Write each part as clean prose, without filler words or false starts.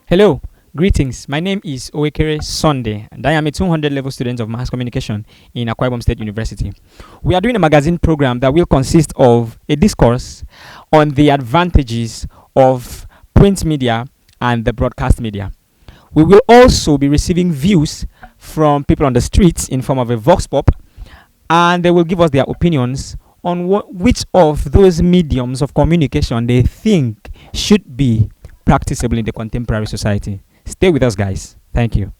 Hello, greetings. My name is Owekere Sunday, and I am a 200 level student of mass communication in Akwa Ibom State University. We are doing a magazine program that will consist of a discourse on the advantages of print media and the broadcast media. We will also be receiving views from people on the streets in form of a vox pop, and they will give us their opinions on which of those mediums of communication they think should be practicable in the contemporary society. Stay with us, guys. Thank you.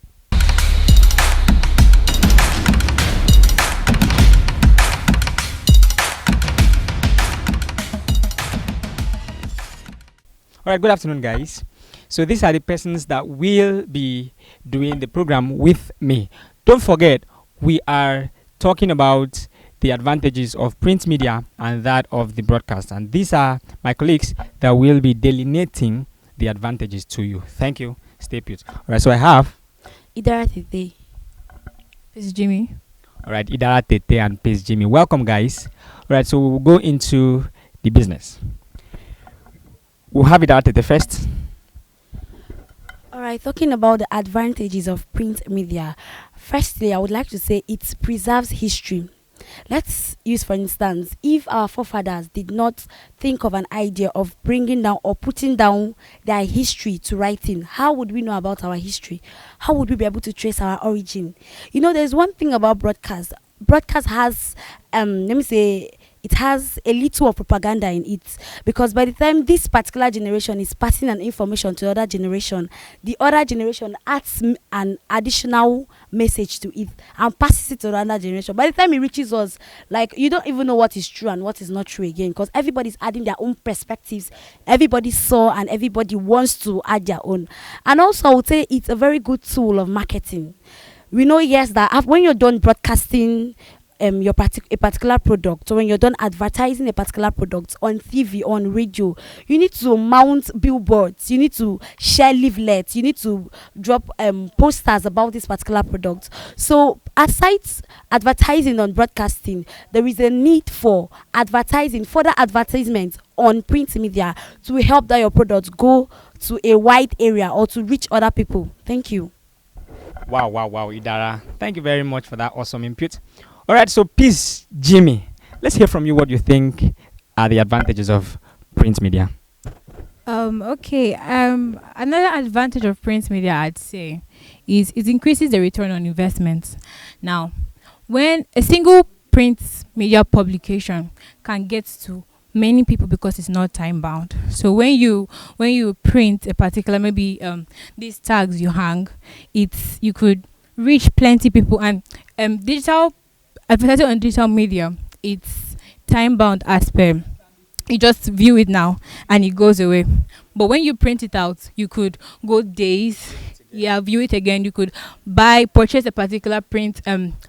All right, good afternoon, guys. So, these are the persons that will be doing the program with me. Don't forget, we are talking about the advantages of print media and that of the broadcast. And these are my colleagues that will be delineating the advantages to you. Thank you. Stay put. All right, so I have. Idara Tete. This is Jimmy. All right, Idara Tete and Pace Jimmy. Welcome, guys. All right, so we'll go into the business. We'll have Idara Tete first. All right, talking about the advantages of print media. Firstly, I would like to say it preserves history. Let's use, for instance, if our forefathers did not think of an idea of bringing down or putting down their history to writing, how would we know about our history? How would we be able to trace our origin? You know, there's one thing about broadcast. Broadcast has, let me say, it has a little of propaganda in it, because by the time this particular generation is passing an information to other generation, the other generation adds an additional message to it and passes it to another generation. By the time it reaches us, like, you don't even know what is true and what is not true again, because everybody's adding their own perspectives. Everybody saw and everybody wants to add their own. And also, I would say it's a very good tool of marketing. We know, yes, that when you're done broadcasting a particular product, or when you're done advertising a particular product on TV, on radio, you need to mount billboards, you need to share leaflets, you need to drop posters about this particular product. So aside advertising on broadcasting, there is a need for advertising, further advertisements on print media to help that your products go to a wide area or to reach other people. Thank you. Wow, Idara. Thank you very much for that awesome input. All right, so peace, Jimmy. Let's hear from you what you think are the advantages of print media. Okay. Another advantage of print media, I'd say, is it increases the return on investment. Now, when a single print media publication can get to many people because it's not time bound. So when you print a particular, maybe these tags you hang, you could reach plenty people. And digital advertising on digital media, it's time bound as per you just view it now and it goes away. But when you print it out, you could go days, view it again. You could purchase a particular print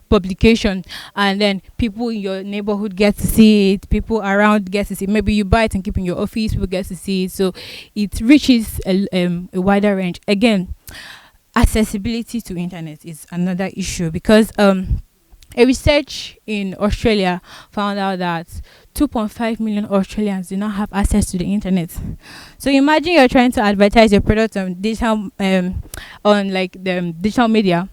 publication, and then people in your neighborhood get to see it, people around get to see it. Maybe you buy it and keep in your office, people get to see it. So it reaches a wider range. Again, accessibility to internet is another issue, because a research in Australia found out that 2.5 million Australians do not have access to the internet. So imagine you're trying to advertise your product on digital, on like the digital media,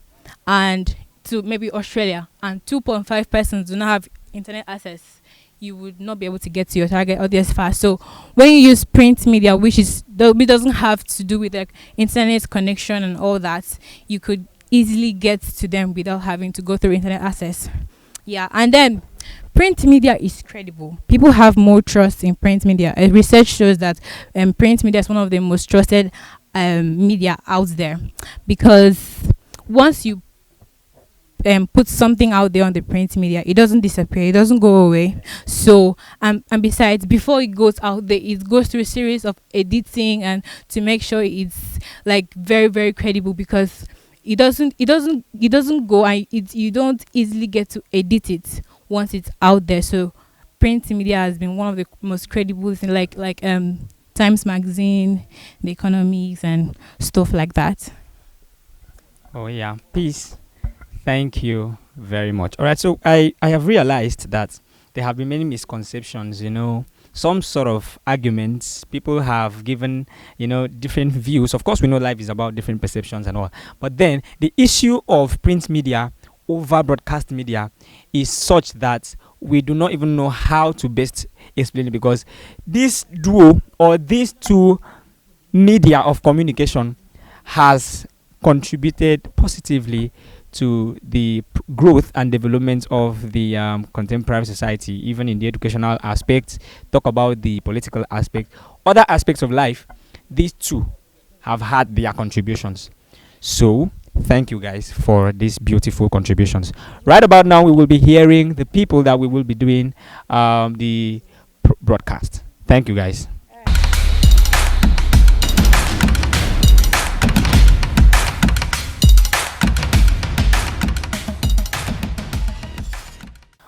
and to maybe Australia, and 2.5 persons do not have internet access. You would not be able to get to your target audience fast. So when you use print media, which it doesn't have to do with like internet connection and all that, you could easily get to them without having to go through internet access. And then print media is credible. People have more trust in print media. Research shows that print media is one of the most trusted media out there, because once you put something out there on the print media, it doesn't disappear, it doesn't go away. So and besides, before it goes out there, it goes through a series of editing and to make sure it's like very, very credible, because it doesn't go, and you don't easily get to edit it once it's out there. So print media has been one of the most credible things, like Times Magazine, The Economics, and stuff like that. Oh yeah, peace. Thank you very much. All right, so I have realized that there have been many misconceptions, some sort of arguments. People have given, different views. Of course, we know life is about different perceptions and all. But then the issue of print media over broadcast media is such that we do not even know how to best explain it, because this duo or these two media of communication has contributed positively to the growth and development of the contemporary society, even in the educational aspect. Talk about the political aspect, other aspects of life. These two have had their contributions. So thank you guys for these beautiful contributions. Right about now, we will be hearing the people that we will be doing the broadcast. Thank you guys.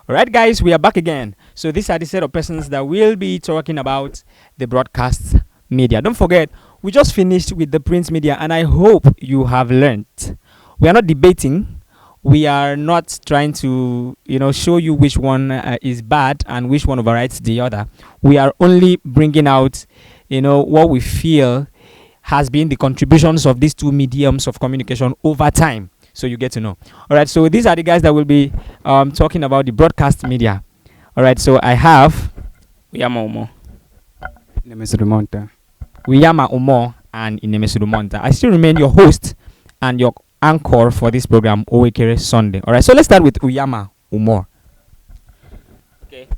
Alright guys, we are back again. So these are the set of persons that will be talking about the broadcast media. Don't forget, we just finished with the print media, and I hope you have learned. We are not debating. We are not trying to, show you which one is bad and which one overrides the other. We are only bringing out, what we feel has been the contributions of these two mediums of communication over time. So you get to know. All right. So these are the guys that will be talking about the broadcast media. All right. So I have Uyama Umo, Uyama Umo, and Inemesuru Monta. I still remain your host and your anchor for this program, Owekere Sunday. All right. So let's start with Uyama Umo. Okay.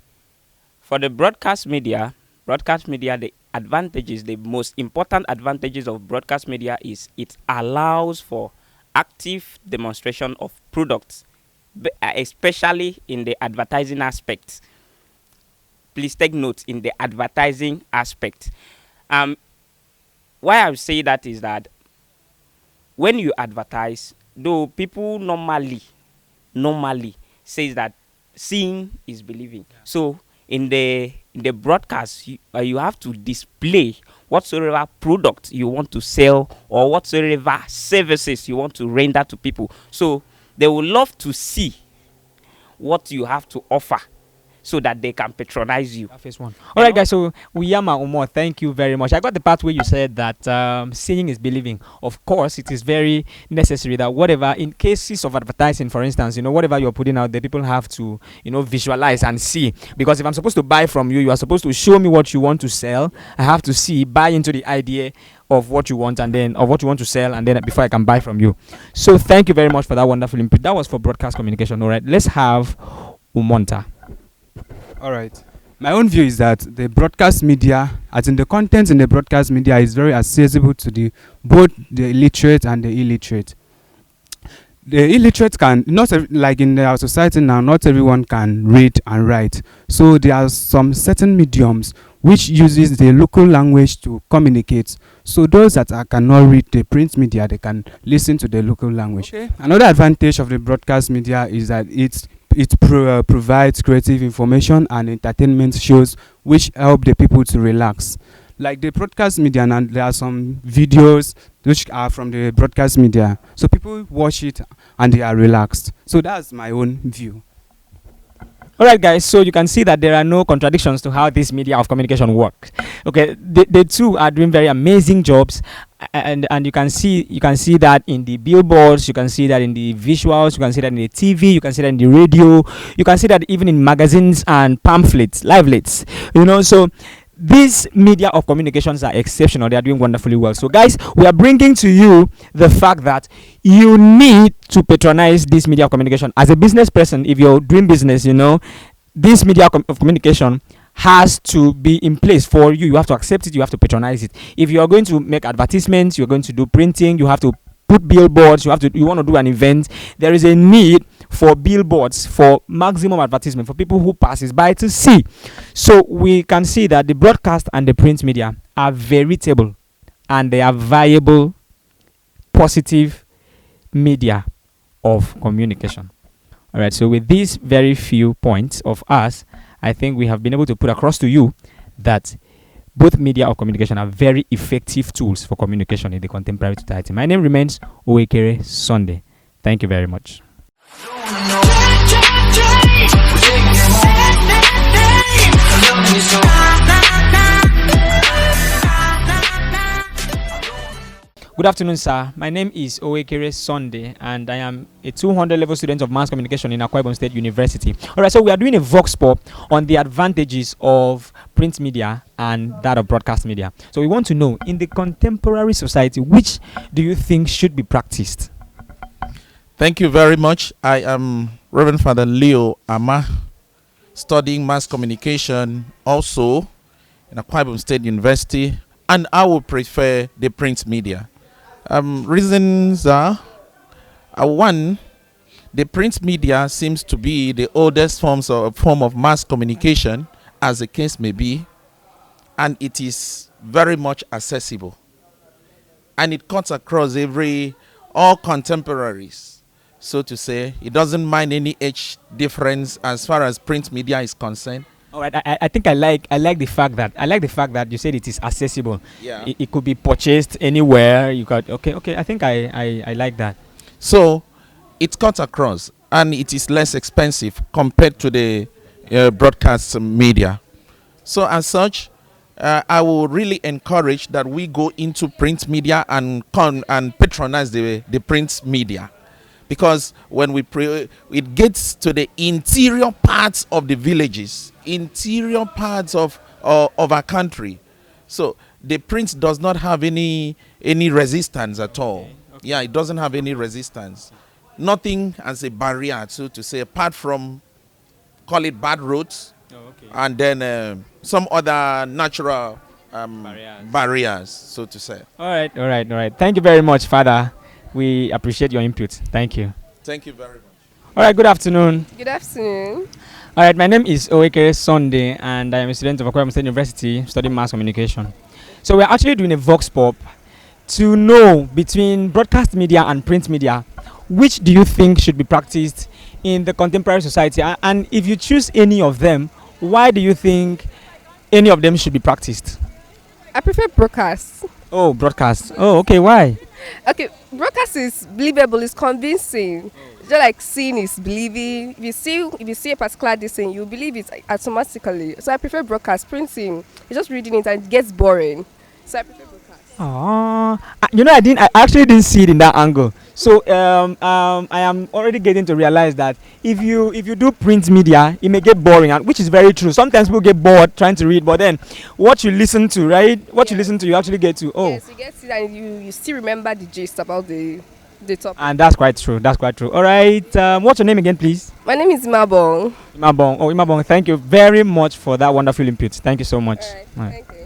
For the broadcast media, the advantages, the most important advantages of broadcast media is it allows for active demonstration of products, especially in the advertising aspect. Please take note in the advertising aspect. Why I say that is that when you advertise, though people normally says that seeing is believing. So in the broadcast, you have to display whatsoever product you want to sell or whatsoever services you want to render to people. So they will love to see what you have to offer so that they can patronize you. First one. All right, guys. So Uyama Umo, thank you very much. I got the part where you said that seeing is believing. Of course, it is very necessary that whatever, in cases of advertising, for instance, whatever you're putting out there, people have to, visualize and see. Because if I'm supposed to buy from you, you are supposed to show me what you want to sell. I have to see, buy into the idea of what you want, and then of what you want to sell, and then before I can buy from you. So thank you very much for that wonderful input. That was for broadcast communication. All right, let's have Umonta. All right. My own view is that the broadcast media, as in the content in the broadcast media, is very accessible to both the illiterate and the illiterate. The illiterate can not like in our society now. Not everyone can read and write. So there are some certain mediums which uses the local language to communicate. So those that cannot read the print media, they can listen to the local language. Okay. Another advantage of the broadcast media is that it provides creative information and entertainment shows which help the people to relax. Like the broadcast media, and there are some videos which are from the broadcast media. So people watch it and they are relaxed. So that's my own view. All right, guys. So you can see that there are no contradictions to how this media of communication works. Okay, the two are doing very amazing jobs, and you can see that in the billboards, you can see that in the visuals, you can see that in the TV, you can see that in the radio, you can see that even in magazines and pamphlets, leaflets. So these media of communications are exceptional. They are doing wonderfully well. So guys, we are bringing to you the fact that you need to patronize this media of communication. As a business person, if you're doing business, this media of communication has to be in place for you. You have to accept it. You have to patronize it. If you are going to make advertisements, you're going to do printing, you have to put billboards, you want to do an event, there is a need for billboards, for maximum advertisement, for people who passes by to see. So we can see that the broadcast and the print media are veritable, and they are viable, positive media of communication. All right, so with these very few points of us, I think we have been able to put across to you that both media of communication are very effective tools for communication in the contemporary society. My name remains Owekere Sunday. Thank you very much. We're taking it home. Good afternoon, sir. My name is Owekere Sunday, and I am a 200 level student of mass communication in Akwa Ibom State University. All right, so we are doing a vox pop on the advantages of print media and that of broadcast media. So we want to know, in the contemporary society, which do you think should be practiced? Thank you very much. I am Reverend Father Leo Ama, studying mass communication also in Akwa Ibom State University, and I would prefer the print media. Reasons are, one, the print media seems to be the oldest form of mass communication, as the case may be, and it is very much accessible, and it cuts across all contemporaries, so to say. It doesn't mind any age difference as far as print media is concerned. All right, I think I like the fact that you said it is accessible. Yeah. It could be purchased anywhere. You got okay. I think I like that. So it cuts across, and it is less expensive compared to the broadcast media. So as such, I will really encourage that we go into print media and patronize the print media, because when it gets to the interior parts of the villages, interior parts of our country. So the print does not have any resistance at all. Okay. Yeah, it doesn't have any resistance. Nothing as a barrier, so to say, apart from, call it, bad roads. Oh, okay. And then some other natural barriers, so to say. All right. Thank you very much, Father. We appreciate your input. Thank you. Thank you very much. All right, good afternoon. Good afternoon. All right, my name is Owekere Sunday, and I am a student of Akwa Ibom State University studying mass communication. So we're actually doing a vox pop to know, between broadcast media and print media, which do you think should be practiced in the contemporary society? And if you choose any of them, why do you think any of them should be practiced? I prefer broadcast. Oh, broadcast. Oh, okay. Why? Okay, broadcast is believable, it's convincing. Just like seeing is believing. If you see a particular thing, you believe it automatically. So I prefer broadcast. Printing, you're just reading it and it gets boring. So I prefer broadcast. Oh, I actually didn't see it in that angle. So I am already getting to realize that if you do print media, it may get boring, and which is very true. Sometimes people get bored trying to read, but then what you listen to, right? What you listen to, you actually get to. Oh, yes, you get it, and you still remember the gist about the topic. And that's quite true. All right. What's your name again, please? My name is Mabong. Imabong. Oh, Imabong. Thank you very much for that wonderful input. Thank you so much. All right, thank you.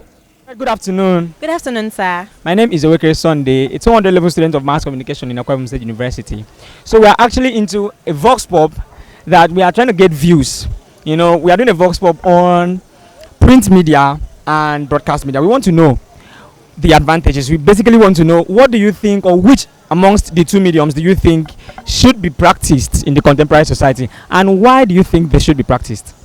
Good afternoon. Good afternoon, sir. My name is Owekere Sunday, a 200 level student of mass communication in Akwa Ibom State University. So we are actually into a vox pop that we are trying to get views. We are doing a vox pop on print media and broadcast media. We want to know the advantages. We basically want to know, what do you think, or which amongst the two mediums do you think should be practiced in the contemporary society, and why do you think they should be practiced?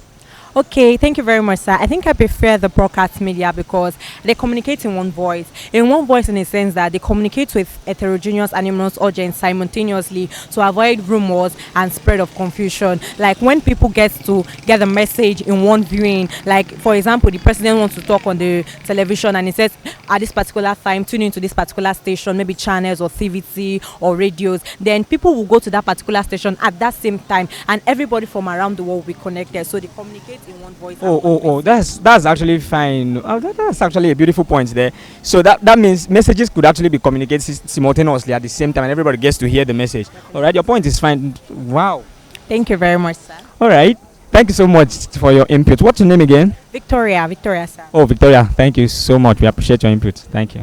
Okay, thank you very much, sir. I think I prefer the broadcast media because they communicate in one voice. In one voice, in a sense that they communicate with heterogeneous animals audience simultaneously to avoid rumors and spread of confusion. Like when people get the message in one viewing, like for example, the president wants to talk on the television and he says at this particular time, tune into this particular station, maybe channels or CVT or radios. Then people will go to that particular station at that same time, and everybody from around the world will be connected. So they communicate in one voice. That's actually fine. That's actually a beautiful point there. So that means messages could actually be communicated simultaneously at the same time, and everybody gets to hear the message. All right, your point is fine. Wow. Thank you very much, sir. All right, thank you so much for your input. What's your name again? Victoria, sir. Oh, Victoria, thank you so much. We appreciate your input. Thank you.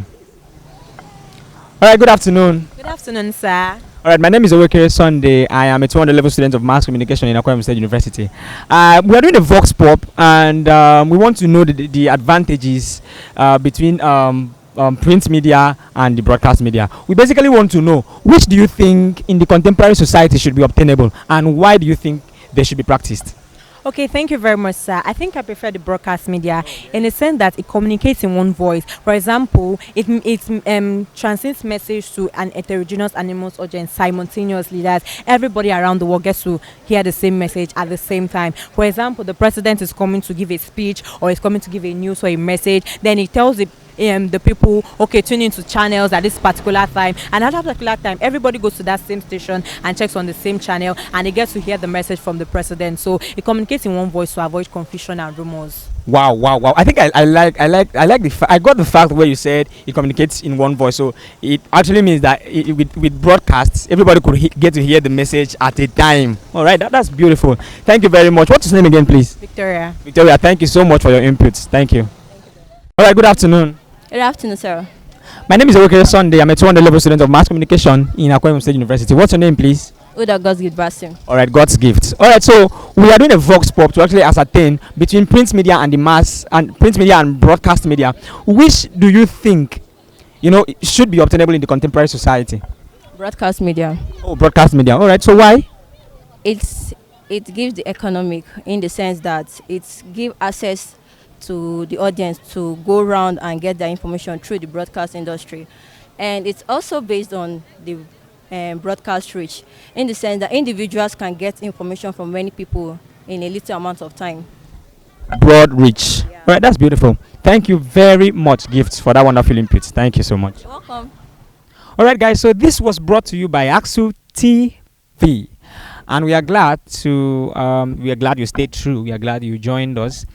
All right, good afternoon. Good afternoon, sir. All right, my name is Owekere Sunday. I am a 200 level student of mass communication in Akwa Ibom State University. We are doing a vox pop, and we want to know the advantages between print media and the broadcast media. We basically want to know, which do you think in the contemporary society should be obtainable, and why do you think they should be practiced? Okay, thank you very much, sir. I think I prefer the broadcast media in the sense that it communicates in one voice. For example, it transmits message to an heterogeneous animals audience simultaneously, that everybody around the world gets to hear the same message at the same time. For example, the president is coming to give a speech or is coming to give a news or a message, then he tells the the people tune into channels at this particular time, and at that particular time everybody goes to that same station and checks on the same channel, and they get to hear the message from the president. So it communicates in one voice to avoid confusion and rumors. Wow, wow, wow! I think I like I got the fact where you said it communicates in one voice. So it actually means that with broadcasts, everybody could get to hear the message at a time. All right, that's beautiful. Thank you very much. What's your name again, please? Victoria. Victoria, thank you so much for your inputs. Thank you. All right, good afternoon. Good afternoon, sir. My name is Okere Sunday. I'm a 200 level student of mass communication in Akwa State University. What's your name, please? Uda Gosgid Basim. All right, God's gift. All right, so we are doing a vox pop to actually ascertain between print media and the mass and print media and broadcast media, which do you think, should be obtainable in the contemporary society? Broadcast media. Oh, broadcast media. All right, so why? It gives the economic in the sense that it gives access to the audience to go around and get their information through the broadcast industry, and it's also based on the broadcast reach, in the sense that individuals can get information from many people in a little amount of time. Broad reach. Yeah. All right, that's beautiful. Thank you very much, Gifts, for that wonderful input. Thank you so much. You're welcome. All right, guys, so this was brought to you by Axu TV, and we are glad you stayed true. We are glad you joined us,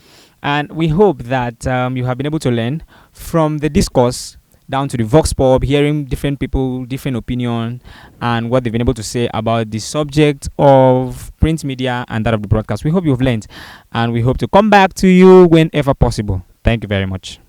and we hope that you have been able to learn from the discourse down to the vox pop, hearing different people, different opinion, and what they've been able to say about the subject of print media and that of the broadcast. We hope you've learned, and we hope to come back to you whenever possible. Thank you very much.